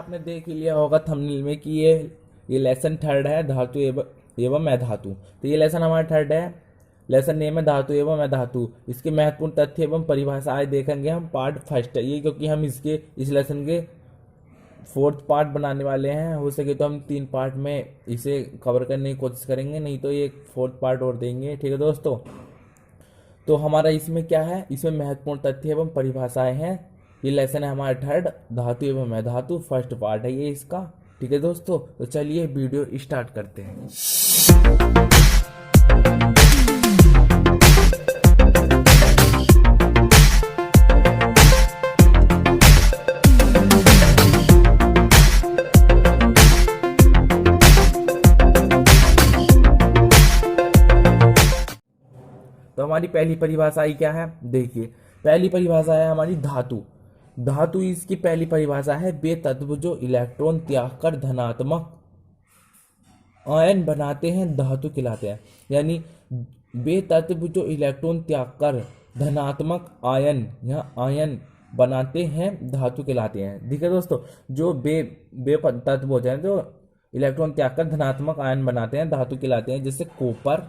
आपने देख ही लिया होगा थंबनेल में कि ये लेसन थर्ड है, धातु एवं अधातु। तो ये लेसन हमारा थर्ड है, लेसन नेम है धातु एवं अधातु। इसके महत्वपूर्ण तथ्य एवं परिभाषाएं देखेंगे हम। पार्ट फर्स्ट है ये, क्योंकि हम इस लेसन के फोर्थ पार्ट बनाने वाले हैं। हो सके तो हम 3 पार्ट में इसे कवर करने की कोशिश करेंगे, नहीं तो ये फोर्थ पार्ट और देंगे। ठीक है दोस्तों, तो हमारा इसमें क्या है, इसमें महत्वपूर्ण तथ्य एवं परिभाषाएं हैं। ये लेसन है हमारा थर्ड, धातु एवं अधातु, फर्स्ट पार्ट है ये इसका। ठीक है दोस्तों, तो चलिए वीडियो स्टार्ट करते हैं। तो हमारी पहली परिभाषा क्या है, देखिए पहली परिभाषा है हमारी धातु। धातु इसकी पहली परिभाषा है, वे तत्व जो इलेक्ट्रॉन त्याग कर धनात्मक आयन बनाते हैं धातु कहलाते हैं। यानी वे तत्व जो इलेक्ट्रॉन त्याग कर धनात्मक आयन, यहाँ आयन बनाते हैं धातु कहलाते हैं। ठीक है दोस्तों, जो बे तत्व होते हैं जो इलेक्ट्रॉन त्याग कर धनात्मक आयन बनाते हैं धातु कहलाते हैं, जैसे कॉपर,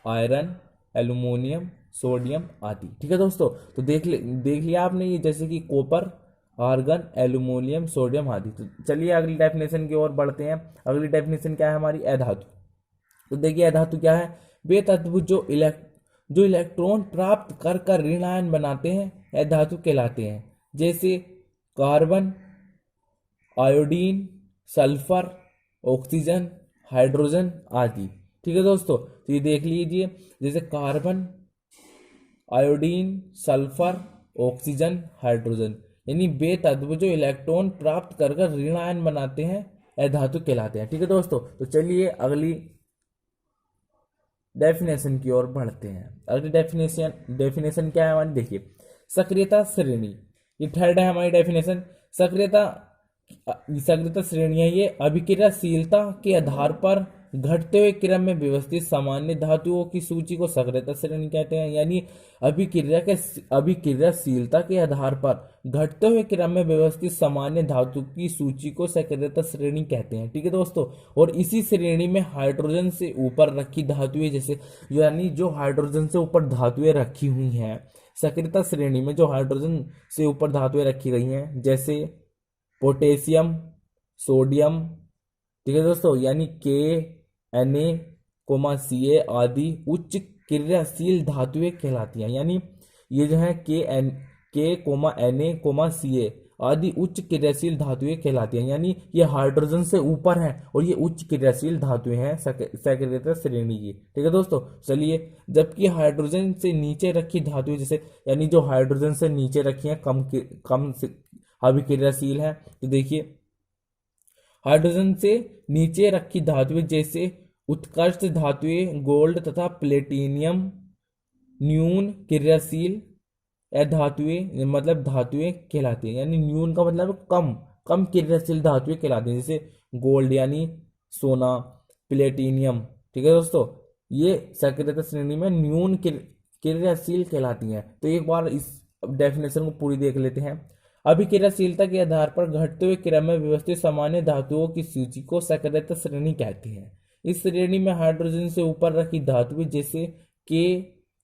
आयरन, एल्यूमिनियम, सोडियम आदि। ठीक है दोस्तों, तो देख लिया आपने ये, जैसे कि कॉपर, आर्गन, एल्यूमिनियम, सोडियम आदि। तो चलिए अगली डेफिनेशन की ओर बढ़ते हैं। अगली डेफिनेशन क्या है हमारी, अधातु। तो देखिए अधातु क्या है, वे तत्व जो इलेक्ट्रॉन प्राप्त कर ऋण आयन बनाते हैं अधातु कहलाते हैं, जैसे carbon, iodine, sulphur, oxygen, hydrogen आदि। ठीक है दोस्तों, तो ये देख लीजिए, जैसे carbon, iodine, sulphur, oxygen, hydrogen, यानी वे तत्व जो इलेक्ट्रॉन प्राप्त कर ऋण आयन बनाते हैं अधातु कहलाते हैं। ठीक है दोस्तों, तो चलिए अगली डेफिनेशन की ओर बढ़ते हैं। अगली डेफिनेशन क्या है हमारी, देखिए सक्रियता श्रेणी, ये थर्ड है हमारी डेफिनेशन। सक्रियता श्रेणियां ये अभिक्रियाशीलता के आधार पर घटते हुए क्रम में व्यवस्थित सामान्य धातुओं की सूची को सक्रियता श्रेणी कहते हैं। यानी अभिक्रियाशीलता के आधार पर घटते हुए क्रम में व्यवस्थित सामान्य धातु की सूची को सक्रियता श्रेणी कहते हैं। ठीक है दोस्तों, और इसी श्रेणी में हाइड्रोजन से ऊपर रखी धातुएं, जैसे यानी जो हाइड्रोजन से ऊपर धातुएं रखी हुई हैं सक्रियता श्रेणी में, जो हाइड्रोजन से ऊपर धातुएं रखी गई हैं, जैसे पोटेशियम, सोडियम। ठीक है दोस्तों, यानी Na, Ca आदि उच्च क्रियाशील धातुएं कहलाती हैं। यानी ये जो है Na, Ca आदि उच्च क्रियाशील धातुएं कहलाती हैं। यानी ये हाइड्रोजन से ऊपर हैं और ये उच्च क्रियाशील धातुएं हैं सक्रियता श्रेणी की। ठीक है दोस्तों, चलिए जबकि हाइड्रोजन से नीचे रखी धातुएं, जैसे यानी जो हाइड्रोजन से नीचे रखी हैं कम अभिक्रियाशील है। तो देखिए हाइड्रोजन से नीचे रखी धातुएं जैसे उत्कृष्ट धातुएं गोल्ड तथा प्लेटिनियम न्यून क्रियाशील अधातुएं मतलब धातुएं कहलाती हैं। यानी न्यून का मतलब कम क्रियाशील धातुएं कहलाती हैं, जैसे गोल्ड यानी सोना, प्लेटिनियम। ठीक है दोस्तों, ये सक्रियता श्रेणी में न्यून क्रियाशील कहलाती हैं। तो एक बार इस डेफिनेशन को पूरी देख लेते हैं। अभिक्रियाशीलता के आधार पर घटते हुए क्रम में व्यवस्थित सामान्य धातुओं की सूची को सक्रियता श्रेणी कहते हैं। इस श्रेणी में हाइड्रोजन से ऊपर रखी धातुएं जैसे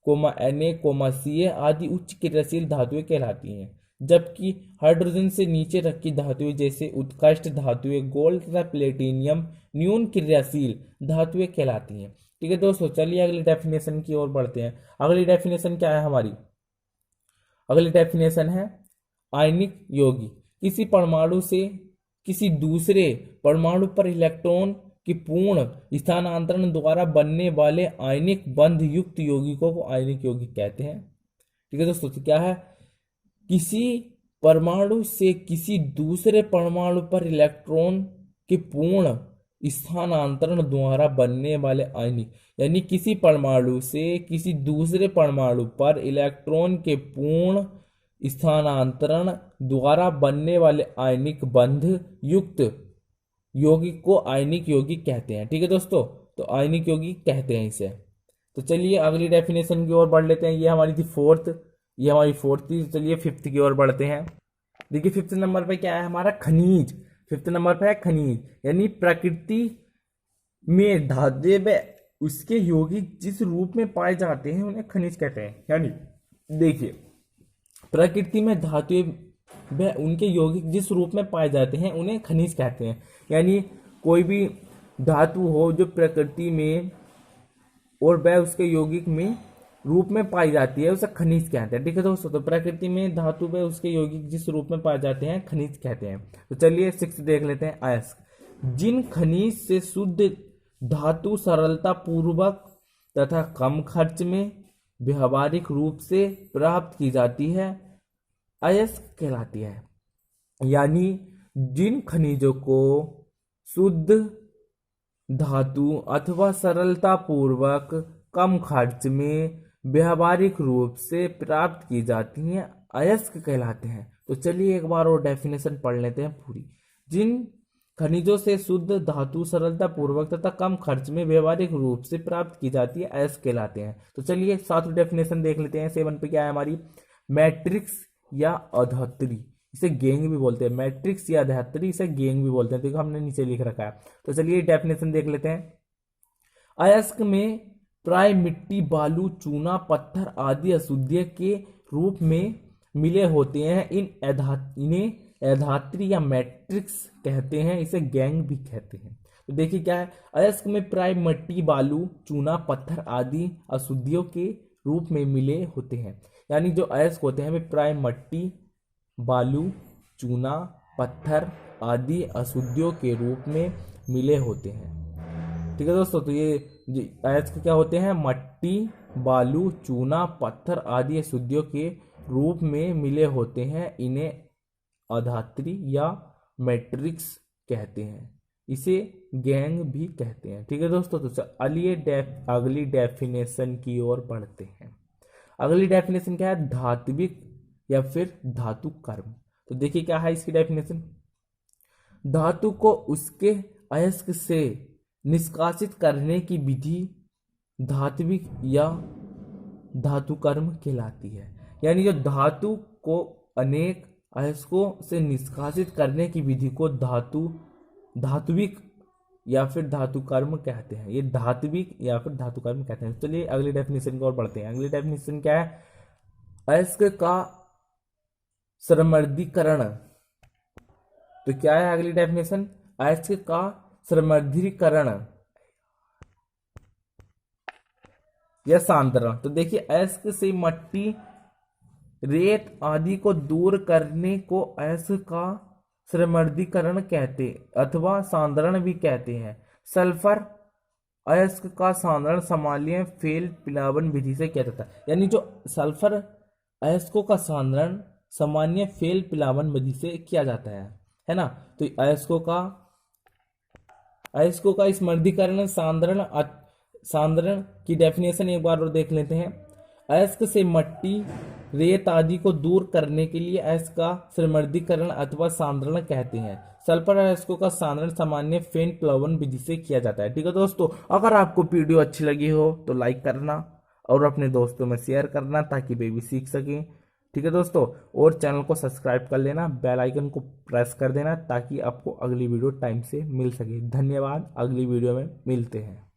Na, Ca आदि उच्च क्रियाशील धातुएं कहलाती हैं, जबकि हाइड्रोजन से नीचे रखी धातुएं जैसे उत्कृष्ट धातुएं गोल्ड तथा प्लेटिनियम न्यून क्रियाशील धातुएं कहलाती हैं। ठीक है दोस्तों, चलिए अगली डेफिनेशन की ओर बढ़ते हैं। अगली डेफिनेशन क्या है हमारी, अगली डेफिनेशन है आयनिक यौगिक। किसी परमाणु से किसी दूसरे परमाणु पर इलेक्ट्रॉन की पूर्ण स्थानांतरण द्वारा बनने वाले आयनिक बंध युक्त यौगिकों को आयनिक यौगिक कहते हैं। ठीक है दोस्तों, तो क्या है, किसी परमाणु से किसी दूसरे परमाणु पर इलेक्ट्रॉन के पूर्ण स्थानांतरण द्वारा बनने वाले आयनिक, यानी किसी परमाणु से किसी दूसरे परमाणु पर इलेक्ट्रॉन के पूर्ण स्थानांतरण द्वारा बनने वाले आयनिक बंध युक्त यौगिक को आयनिक यौगिक कहते हैं। ठीक है दोस्तों, तो आयनिक यौगिक कहते हैं इसे। तो चलिए अगली डेफिनेशन की ओर बढ़ लेते हैं। ये हमारी थी फोर्थ, ये हमारी फोर्थ थी। चलिए फिफ्थ की ओर बढ़ते हैं। देखिए फिफ्थ नंबर पे क्या है हमारा, खनिज। 5th नंबर पे है खनिज, यानी प्रकृति में धातु व उसके यौगिक जिस रूप में पाए जाते हैं उन्हें खनिज कहते हैं। यानी देखिए, प्रकृति में धातु व उनके यौगिक जिस रूप में पाए जाते हैं उन्हें खनिज कहते हैं। यानी कोई भी धातु हो जो प्रकृति में और वह उसके यौगिक में रूप में पाई जाती है उसे खनिज कहते हैं। ठीक है दोस्तों, तो प्रकृति में धातु व उसके यौगिक जिस रूप में पाए जाते हैं खनिज कहते हैं। तो चलिए 6 देख लेते हैं। अयस्क, जिन खनिज से शुद्ध धातु सरलता पूर्वक तथा कम खर्च में व्यवहारिक रूप से प्राप्त की जाती है अयस्क कहलाती है। यानी जिन खनिजों को शुद्ध धातु अथवा सरलता पूर्वक कम खर्च में व्यवहारिक रूप से प्राप्त की जाती हैं अयस्क कहलाते हैं। तो चलिए एक बार और डेफिनेशन पढ़ लेते हैं पूरी। जिन खनिजों से शुद्ध धातु सरलता पूर्वक तथा कम खर्च में व्यवहारिक रूप से प्राप्त की जाती है अयस्क कहलाते हैं। तो चलिए 7 डेफिनेशन देख लेते हैं। 7 पे क्या है हमारी, मैट्रिक्स या अधात्री, इसे गेंग भी बोलते हैं। मैट्रिक्स या धात्री, इसे गेंग भी बोलते हैं। देखो हमने नीचे लिख रखा है। तो चलिए डेफिनेशन देख लेते हैं। अयस्क में प्राय मिट्टी, बालू, चूना, पत्थर आदि अशुद्धियों के रूप में मिले होते हैं। इन्हें अधात्री या मैट्रिक्स कहते हैं, इसे गैंग भी कहते हैं। तो देखिए क्या है, अयस्क में प्राय मिट्टी, बालू, चूना, पत्थर आदि अशुद्धियों के रूप में मिले होते हैं। यानी जो अयस्क होते हैं वे प्राय मिट्टी, बालू, चूना, पत्थर आदि अशुद्धियों के रूप में मिले होते हैं। ठीक है दोस्तों, तो ये अयस्क क्या होते हैं, मट्टी, बालू, चूना, पत्थर आदि अशुद्धियों के रूप में मिले होते हैं। इन्हें अधात्री या मैट्रिक्स कहते हैं, इसे गैंग भी कहते हैं। ठीक है दोस्तों, तो चलिए अगली डेफिनेशन की ओर बढ़ते हैं। अगली डेफिनेशन क्या है, धात्विक या फिर धातु कर्म। तो देखिए क्या है इसकी डेफिनेशन, धातु को उसके अयस्क से निष्कासित करने की विधि धात्विक या धातु कर्म कहलाती है। यानी जो धातु को अनेक अयस्कों से निष्कासित करने की विधि को धात्विक या फिर धातु कर्म कहते हैं। ये धात्विक या फिर धातु कर्म कहते हैं। चलिए अगली डेफिनेशन की ओर बढ़ते हैं। अगली डेफिनेशन क्या है, अयस्क का समृद्धीकरण। तो क्या है अगली डेफिनेशन, अयस्क का समृद्धीकरण या सांद्रण। तो देखिए अयस्क से मट्टी, रेत आदि को दूर करने को अयस्क का समृद्धीकरण कहते अथवा सांद्रण भी कहते हैं। सल्फर अयस्क का सांद्रण सामान्य फेल प्लावन विधि से किया जाता है। यानी जो सल्फर अयस्कों का सांद्रण सामान्य फेल प्लावन विधि से किया जाता है ना। तो अयस्कों का स्मृद्धीकरण सांद्रण की डेफिनेशन एक बार और देख लेते हैं। अयस्क से मट्टी, रेत आदि को दूर करने के लिए अयस्क का समृद्धीकरण अथवा सांद्रण कहते हैं। सल्फर अयस्कों का सांद्रण सामान्य फेन प्लावन विधि से किया जाता है। ठीक है दोस्तों, अगर आपको वीडियो अच्छी लगी हो तो लाइक करना और अपने दोस्तों में शेयर करना ताकि वे भी सीख सकें। ठीक है दोस्तों, और चैनल को सब्सक्राइब कर लेना, बेल आइकन को प्रेस कर देना ताकि आपको अगली वीडियो टाइम से मिल सके। धन्यवाद, अगली वीडियो में मिलते हैं।